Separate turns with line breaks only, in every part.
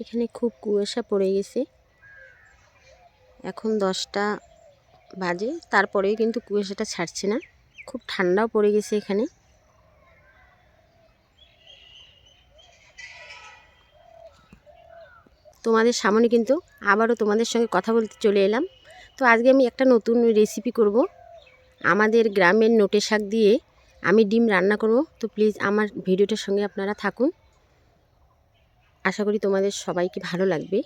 এখানে খুব কুয়াশা পড়ে গেছে। এখন 10টা বাজে, তারপরেও কিন্তু কুয়াশাটা ছাড়ছে না। খুব ঠান্ডাও পড়ে গেছে এখানে। তোমাদের সামনে কিন্তু আবারও তোমাদের সঙ্গে কথা বলতে চলে এলাম। তো আজকে আমি একটা নতুন রেসিপি করব। আমাদের গ্রামের নোটে শাক দিয়ে আমি ডিম রান্না করব। তো প্লিজ আমার ভিডিওটার সঙ্গে আপনারা থাকুন। আশা করি তোমাদের সবাইকে ভালো লাগবে।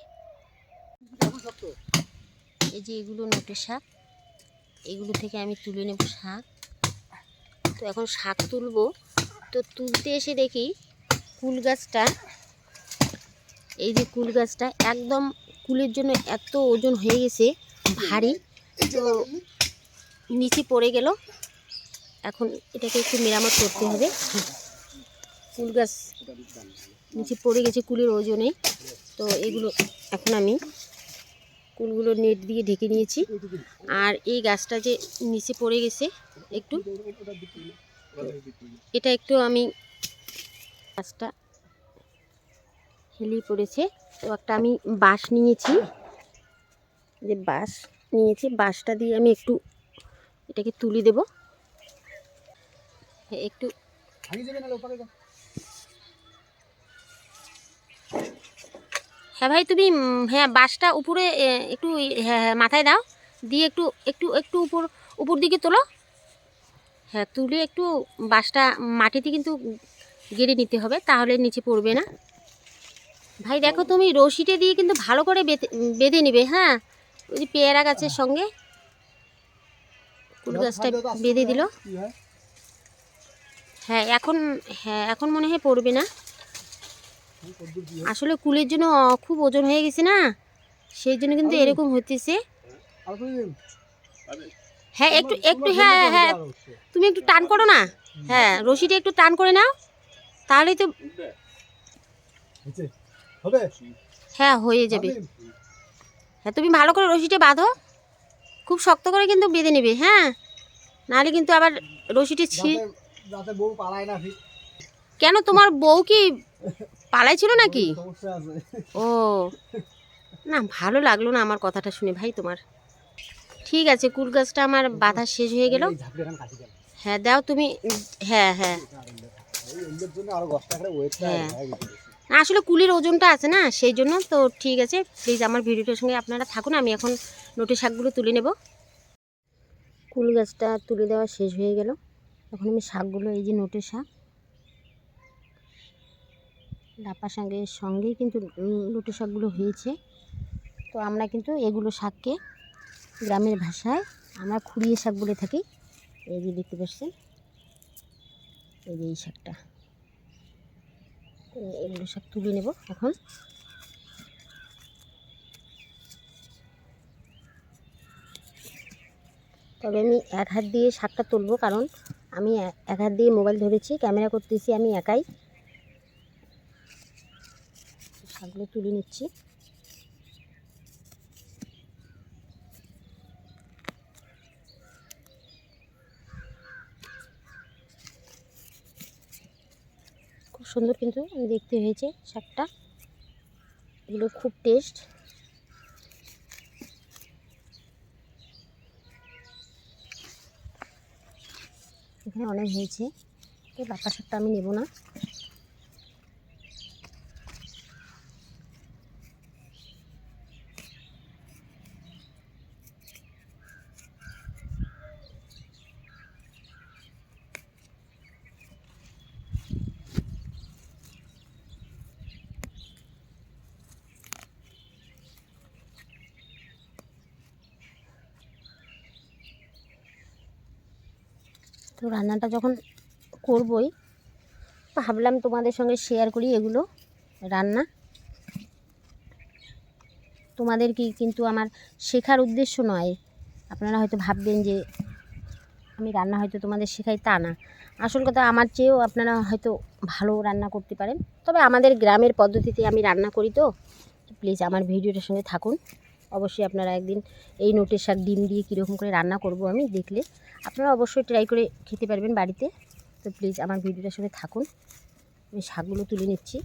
এই যে এগুলো নোটে শাক, এগুলো থেকে আমি তুলে নেব শাক। তো এখন শাক তুলব। তো তুলতে এসে দেখি কুল গাছটা, এই যে কুল গাছটা একদম কুলের জন্য এত ওজন হয়ে গেছে, ভারী। তো নিচে পড়ে গেল। এখন এটাকে একটু মেরামত করতে হবে। কুল গাছ নিচে পড়ে গেছে কুলের ওজনে। তো এগুলো এখন আমি কুলগুলো নেট দিয়ে ঢেকে নিয়েছি। আর এই গাছটা যে নিচে পড়ে গেছে একটু, এটা একটু আমি গাছটা হেলিয়ে পড়েছে। তো একটা আমি বাঁশ নিয়েছি, যে বাঁশ নিয়েছি, বাঁশটা দিয়ে আমি একটু এটাকে তুলে দেব। একটু হ্যাঁ ভাই, তুমি হ্যাঁ বাঁশটা উপরে একটু হ্যাঁ মাথায় দাও, দিয়ে একটু একটু একটু উপর দিকে তোলো। হ্যাঁ, তুলে একটু বাঁশটা মাটিতে কিন্তু গেড়ে নিতে হবে, তাহলে নিচে পড়বে না। ভাই দেখো, তুমি রশিটা দিয়ে কিন্তু ভালো করে বেঁধে নিবে। হ্যাঁ, ওই যে পেয়ারা গাছের সঙ্গে কুল গাছটা বেঁধে দিল। হ্যাঁ এখন মনে হয় পড়বে না। আসলে কুলের জন্য খুব ওজন হয়ে গেছে না, সেই জন্য কিন্তু এরকম হতেছে। হ্যাঁ একটু একটু হ্যাঁ হ্যাঁ, তুমি একটু টান করো না। হ্যাঁ, রশিটা একটু টান করে নাও, তাহলেই তো হ্যাঁ হয়ে যাবে। হ্যাঁ, তুমি ভালো করে রশিটা বাঁধো, খুব শক্ত করে কিন্তু বেঁধে নেবে। হ্যাঁ, নাহলে কিন্তু আবার রশিটা কেন, তোমার বউ কি পালাই ছিল নাকি? ও না, ভালো লাগলো না আমার কথাটা শুনে ভাই তোমার। ঠিক আছে, কুল গাছটা আমার বাঁধা শেষ হয়ে গেল। হ্যাঁ দাও তুমি। হ্যাঁ হ্যাঁ হ্যাঁ, আসলে কুলের ওজনটা আছে না, সেই জন্য। তো ঠিক আছে, প্লিজ আমার ভিডিওটার সঙ্গে আপনারা থাকুন। আমি এখন নোটে শাকগুলো তুলে নেব। কুল গাছটা তুলে দেওয়া শেষ হয়ে গেল। এখন আমি শাকগুলো, এই যে নোটে শাক, ডাপা শাকের সঙ্গেই কিন্তু নোটে শাকগুলো হয়েছে। তো আমরা কিন্তু এগুলো শাককে গ্রামের ভাষায় আমরা খুঁড়িয়ে শাক বলে থাকি। এই যে দেখতে পাচ্ছেন, এই যে এই শাকটা, এগুলো শাক তুলে নেব এখন। তবে আমি এক হাত দিয়ে শাকটা তুলবো, কারণ আমি এক হাত দিয়ে মোবাইল ধরেছি, ক্যামেরা করতেছি আমি একাই। শাকগুলো তুলে নিচ্ছি। খুব সুন্দর কিন্তু দেখতে হয়েছে শাকটা, এগুলো খুব টেস্ট। এখানে অনেক হয়েছে, তো ডাঁটা শাকটা আমি নেব না। তো রান্নাটা যখন করবই, ভাবলাম তোমাদের সঙ্গে শেয়ার করি এগুলো রান্না। তোমাদের কি কিন্তু আমার শেখার উদ্দেশ্য নয়। আপনারা হয়তো ভাববেন যে আমি রান্না হয়তো তোমাদের শেখাই, তা না। আসল কথা, আমার চেয়েও আপনারা হয়তো ভালো রান্না করতে পারেন। তবে আমাদের গ্রামের পদ্ধতিতে আমি রান্না করি। তো প্লিজ আমার ভিডিওটার সঙ্গে থাকুন। অবশ্যই আপনারা একদিন এই নোটের শাক ডিম দিয়ে কীরকম করে রান্না করব আমি দেখলে আপনারা অবশ্যই ট্রাই করে খেতে পারবেন বাড়িতে। তো প্লিজ আমার ভিডিওটার সঙ্গে থাকুন। আমি শাকগুলো তুলে নিচ্ছি।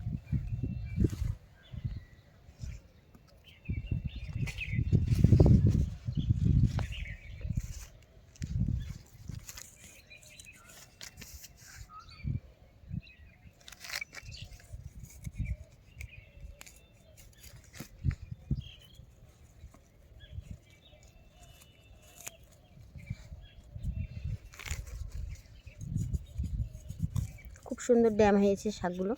সুন্দর ড্যাম হয়েছে শাকগুলো।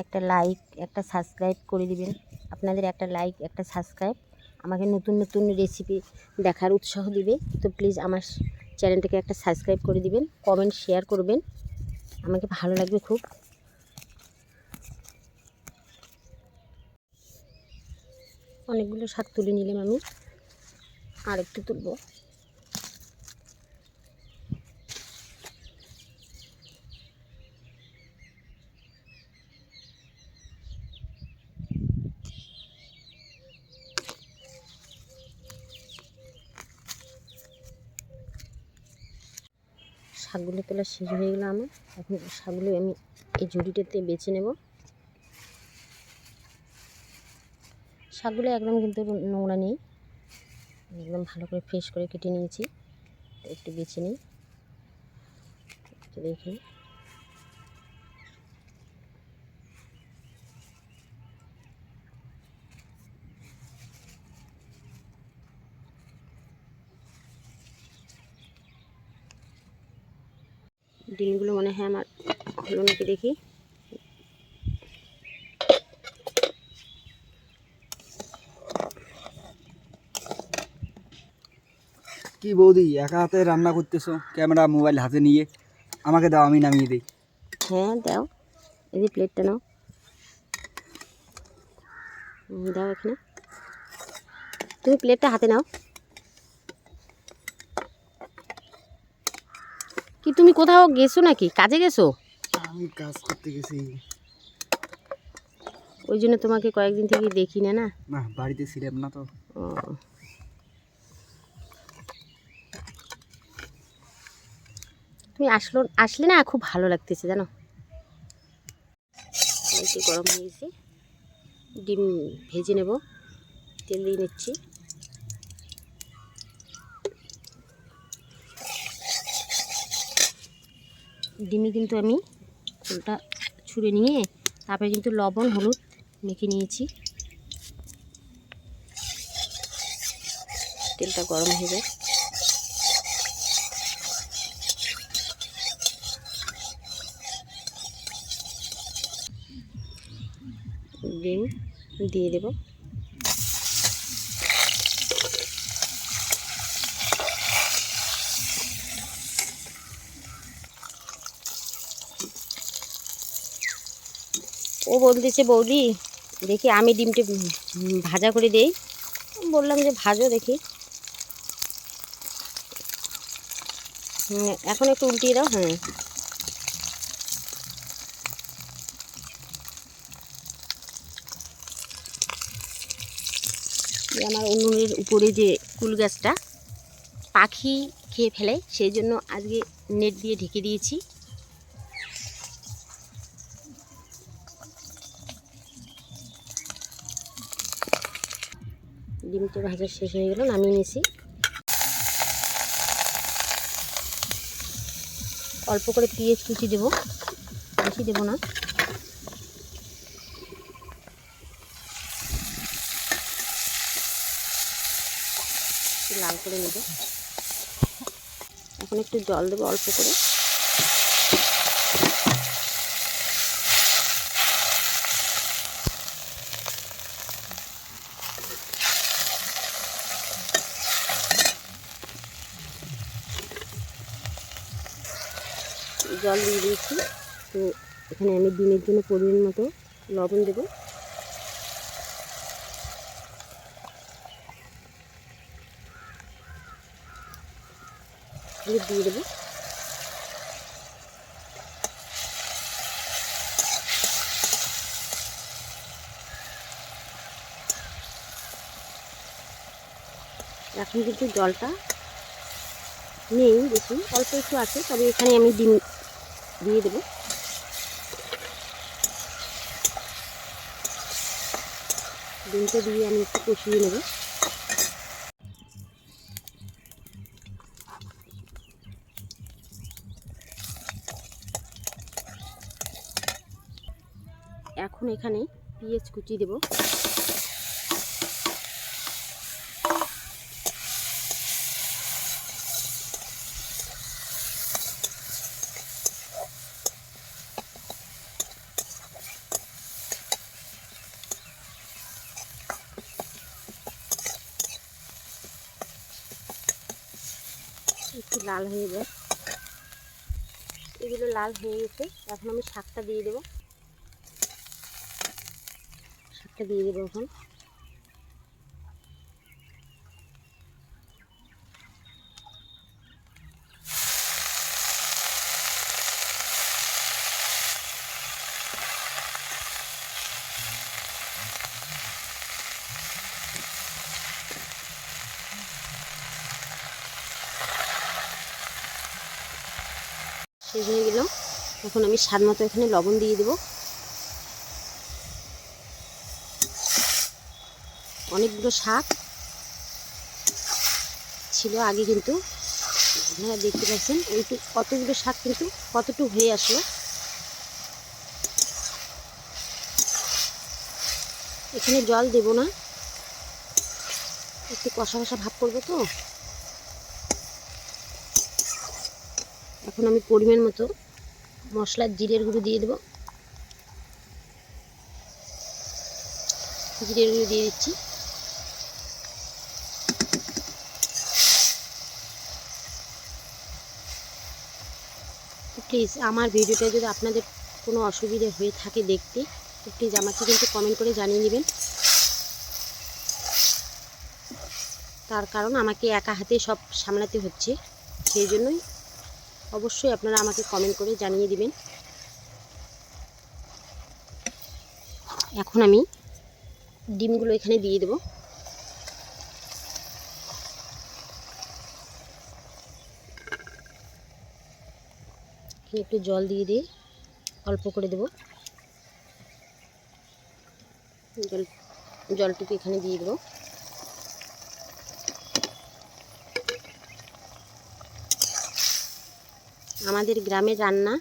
একটা লাইক, একটা সাবস্ক্রাইব করে দিবেন। আপনাদের একটা লাইক, একটা সাবস্ক্রাইব আমাকে নতুন নতুন রেসিপি দেখার উৎসাহ দিবে। তো প্লিজ আমার চ্যানেলটাকে একটা সাবস্ক্রাইব করে দিবেন, কমেন্ট শেয়ার করবেন, আমাকে ভালো লাগবে খুব। অনেকগুলো শাক তুলে নিলাম, আমি আর একটু তুলব। শাকগুলো তোলা শেষ হয়ে গেল আমার। এখন শাকগুলো আমি এই ঝুড়িটাতে বেছে নেব। শাকগুলো একদম কিন্তু নোংরা নেই, একদম ভালো করে ফ্রেশ করে কেটে নিয়েছি। একটু বেছে নিই, দেখি। ডিমগুলো মনে হয় আমার হলো নাকি দেখি।
কি বৌদি, একা হাতে রান্না করতেছো, ক্যামেরা মোবাইল হাতে নিয়ে? আমাকে দাও, আমি নামিয়ে দিই।
হ্যাঁ দাও, এই যে প্লেটটা নাও, দাও এখানে। তুমি প্লেটটা হাতে নাও। কি তুমি কোথাও গেছো নাকি, কাজে গেছো?
আমি কাজ করতে গেছি।
ওই জন্য তোমাকে কয়েকদিন থেকে দেখি না।
না, বাড়িতে ছিলাম না তো।
ও, তুমি আসলে না খুব ভালো লাগতেছে জানো। একটু গরম হয়ে গেছে, ডিম ভেজে নেব, তেল দিয়ে নিচ্ছি। ডিমে কিন্তু আমি খোলটা ছুঁড়ে নিয়ে তারপরে কিন্তু লবণ হলুদ মেখে নিয়েছি। তেলটা গরম হয়ে যায়। ডিম দিয়ে দেব। ও বলতেছে বৌদি দেখি আমি ডিমটা ভাজা করে দেই। বললাম যে ভাজো দেখি। এখন একটু উল্টিয়ে দাও। হ্যাঁ, আমার উনুনের উপরে যে কুল গাছটা পাখি খেয়ে ফেলে, সেই জন্য আজকে নেট দিয়ে ঢেকে দিয়েছি। ডিমটা ভাজা শেষ হয়ে গেল, নামিয়ে নিয়েছি। অল্প করে পেঁয়াজ কুচি দেবো, বেশি দেবো না। লাল করে নেব। এখন একটু জল দেবো অল্প করে। জল দিয়ে দিয়েছি। তো এখানে আমি ডিমের জন্য পরিমাণ মতো লবণ দেবো। হলুদ দিয়ে দেবো। এখন কিন্তু জলটা নেই বেশি, অল্প একটু আছে, তবে এখানে আমি ডিম দিয়ে দেবো। ডিমটা দিয়ে আমি একটু কষিয়ে নেব। এখন এখানে পেঁয়াজ কুচি দেব। লাল হয়ে যায়। এগুলো লাল হয়ে গেছে, এখন আমি শাকটা দিয়ে দেবো। শাকটা দিয়ে দেবো এখন। শেষ হয়ে গেল। এখন আমি স্বাদ মতো এখানে লবণ দিয়ে দেবো। অনেকগুলো শাক ছিল আগে, কিন্তু আপনারা দেখতে পাচ্ছেন এইটু কতগুলো শাক কিন্তু কতটুকু হয়ে আসলো। এখানে জল দেব না, একটু কষা কষা ভাব করবো তো। এখন আমি পরিমাণ মতো মশলার জিরের গুঁড়ো দিয়ে দেবো। জিরের গুঁড়ো দিয়ে দিচ্ছি। প্লিজ আমার ভিডিওটা যদি আপনাদের কোনো অসুবিধা হয়ে থাকে দেখতে, তো প্লিজ আমাকে কিন্তু কমেন্ট করে জানিয়ে নেবেন। তার কারণ আমাকে একা হাতে সব সামলাতে হচ্ছে, সেই জন্যই অবশ্যই আপনারা আমাকে কমেন্ট করে জানিয়ে দিবেন। এখন আমি ডিমগুলো এখানে দিয়ে দেবো। এখানে একটু জল দিয়ে অল্প করে দেবো। জলটুকু এখানে দিয়ে দেবো। আমাদের গ্রামের রান্না,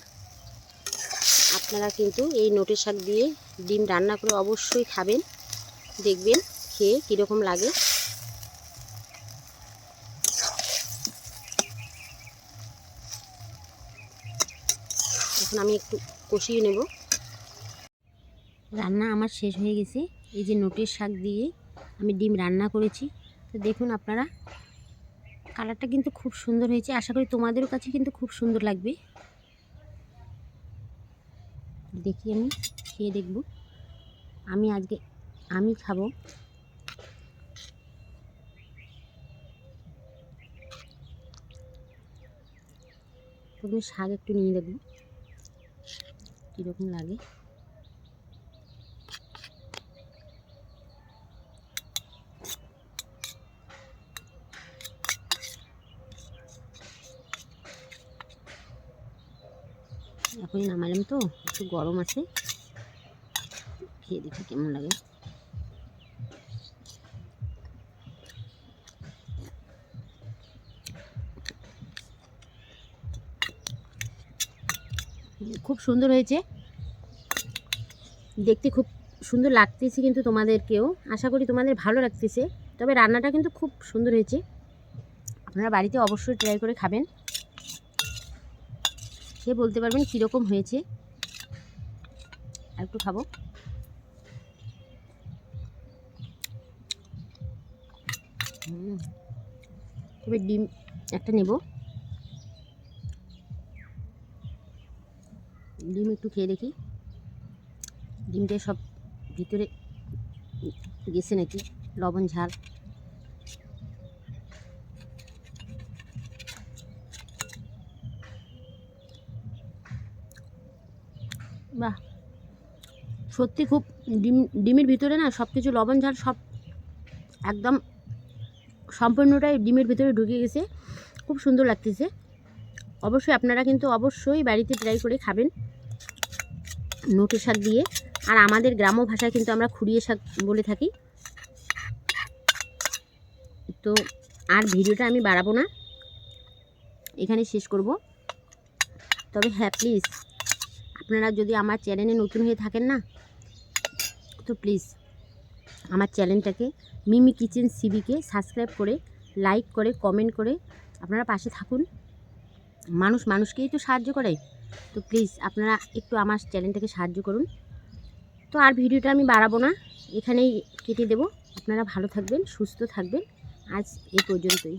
আপনারা কিন্তু এই নোটে শাক দিয়ে ডিম রান্না করে অবশ্যই খাবেন, দেখবেন খেয়ে কীরকম লাগে। এখন আমি একটু কষিয়ে নেব। রান্না আমার শেষ হয়ে গেছে। এই যে নোটের শাক দিয়ে আমি ডিম রান্না করেছি, তো দেখুন আপনারা কালারটা কিন্তু খুব সুন্দর হয়েছে। আশা করি তোমাদেরও কাছে কিন্তু খুব সুন্দর লাগবে। দেখি আমি খেয়ে দেখব। আমি খাবো। প্রথমে শাক একটু নিয়ে দেখব কীরকম লাগে। এখনই নামালাম তো, একটু গরম আছে, খেয়ে দেখি কেমন লাগে। খুব সুন্দর হয়েছে, দেখতে খুব সুন্দর লাগতেছে কিন্তু তোমাদেরকেও। আশা করি তোমাদের ভালো লাগতেছে। তবে রান্নাটা কিন্তু খুব সুন্দর হয়েছে। আপনারা বাড়িতে অবশ্যই ট্রাই করে খাবেন, সে বলতে পারবেন কীরকম হয়েছে। আর একটু খাবো। তবে ডিম একটা নেব। ডিম একটু খেয়ে দেখি ডিমটা সব ভিতরে গেছে নাকি, লবণ ঝাল। বাহ, সত্যি খুব ডিমের ভিতরে না সব কিছু লবণ ঝাল সব একদম সম্পূর্ণটাই ডিমের ভিতরে ঢুকে গেছে। খুব সুন্দর লাগতেছে। অবশ্যই আপনারা কিন্তু অবশ্যই বাড়িতে ট্রাই করে খাবেন নোটে শাক দিয়ে। আর আমাদের গ্রাম্য ভাষায় কিন্তু আমরা খুঁড়িয়ে শাক বলে থাকি। তো আর ভিডিওটা আমি বাড়াবো না, এখানে শেষ করব। তবে হ্যাঁ, প্লিজ আপনারা যদি আমার চ্যানেলে নতুন হয়ে থাকেন না, তো প্লিজ আমার চ্যানেলটাকে মিমি কিচেন সিবিকে সাবস্ক্রাইব করে, লাইক করে, কমেন্ট করে আপনারা পাশে থাকুন। মানুষ মানুষকেই তো সাহায্য করে, তো প্লিজ আপনারা একটু আমার চ্যানেলটাকে সাহায্য করুন। তো আর ভিডিওটা আমি বাড়াবো না, এখানেই কেটে দেব। আপনারা ভালো থাকবেন, সুস্থ থাকবেন। আজ এই পর্যন্তই।